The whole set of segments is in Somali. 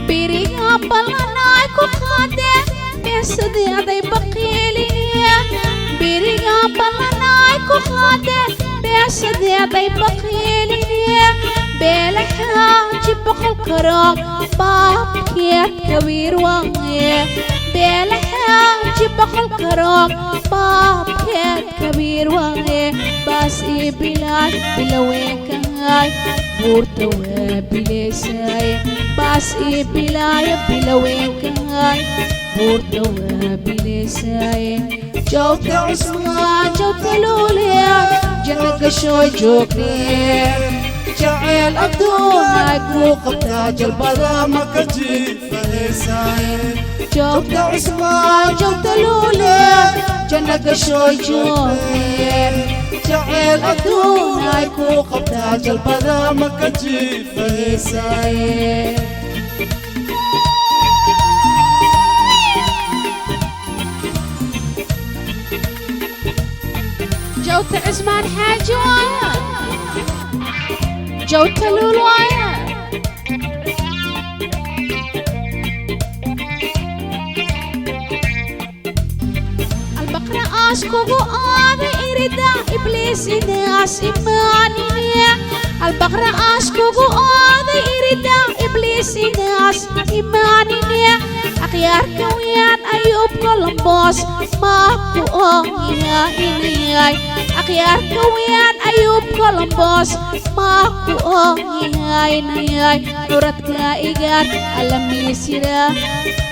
biriga ballanay ku qaade beesadeeday baqiiliye biriga ballanay ku qaade beesadeeday baqiiliye beelaha jibqal karo baabkeed kabiir waaye beelaha jibqal karo baabkeed kabiir waaye baas ibilaay bilaweenkahay buurta waa bileysay baas ibilaay bilaweenkahay buurta waa bileysay joogta cusmaan joogta luuliya janna gashoo joognee jacayl adduunay ku qabtaa jalbada maka jiifaysaay joogta cusmaan joogta luuliya janna gashoo joognee jacayl adduunay ku qabtaa jalbada maka jiifaysaay جوت عثمان حاج وايا جوت لول وايا البقرة أشكو أنا إريدا إبليس ناس إيماني البقرة أشكو أنا إريدا إبليس ناس إيماني أخيار كويان أيوب كولومبوس ماكو يا إنياي أخيار كويان أيوب كولومبوس ماكو يا إنياي نورتك إيجار ألمي سيرا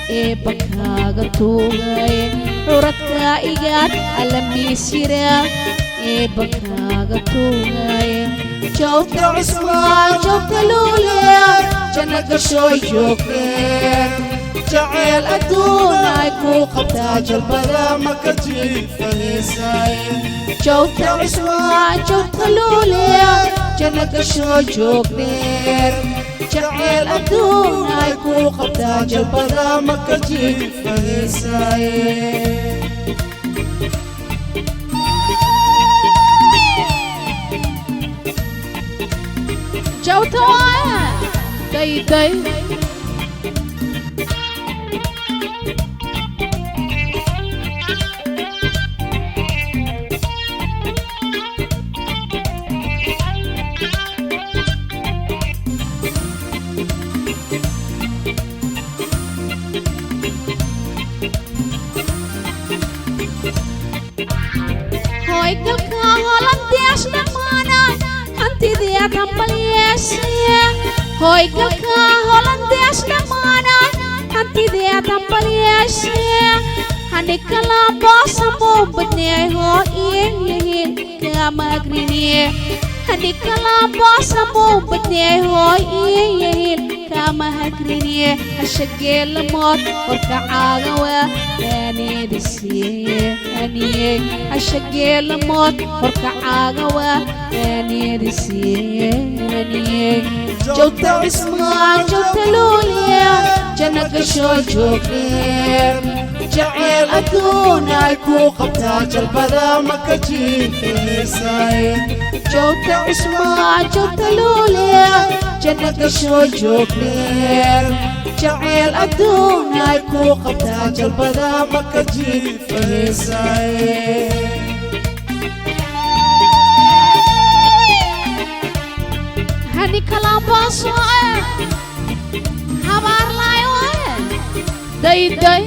إبكاغ توغاي نورتك إيجار ألمي سيرا إبكاغ توغاي جوت عثمان جوت لوليا جنك شوي جوكير جعل أدوناي كو قبتا جلبدا مكا جيفانيساي جوت عثمان جوت لوليا جنك شوي جوكير جعل أدوناي كو قبتا جلبدا مكا جيفانيساي جوت وايا داي داي هاي قلقا هولندي أشنمانا هانتي دي أتنبليسي هاي قلقا هولندي أشنمانا هانتي دي أتنبليسي هاني كلا باسا موبني هو إيه كاماغريني هاني كلا باسا موبني هو إيه كاماغريني هشقي الموت وركعاغوا أني دسي أني هشقي الموت وركعاغوا أني دسي أني جوت عثمان جوت لوليا جنك شوي جوكير جعل أدوناي كو قبتا جلبدا مكا جيفانيساي جوت عثمان جوت لوليا جنك شوي جوكير جعل أدوناي كو قبتا جلبدا مكا جيفانيساي هني كلام باسو حبار لايو داي داي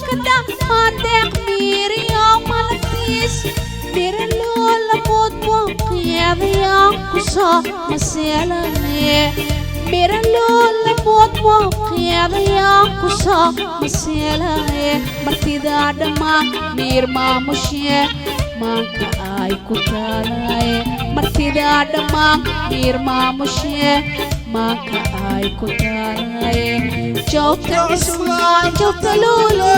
makada mandek miri yang malakis Biralo lamot mo kiyadayang kusa maselane Biralo lamot mo kiyadayang kusa maselane Martida dama mirma musye maka ay kutalay Martida dama mirma musye maka ay kutalay Jokta isma jokta lula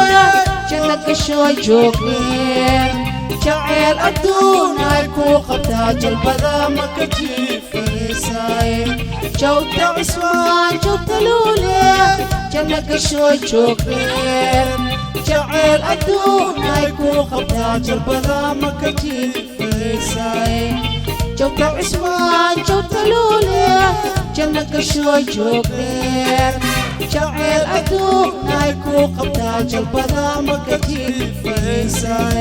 Janak shoy jokler Jacel adunay ko katajal bada makajifisay Jokta isma jokta lula Janak shoy jokler Jacel adunay ko katajal bada makajifisay Jokta isma jokta lula Janak shoy jokler Jacel adunay ko katajal bada makajifisay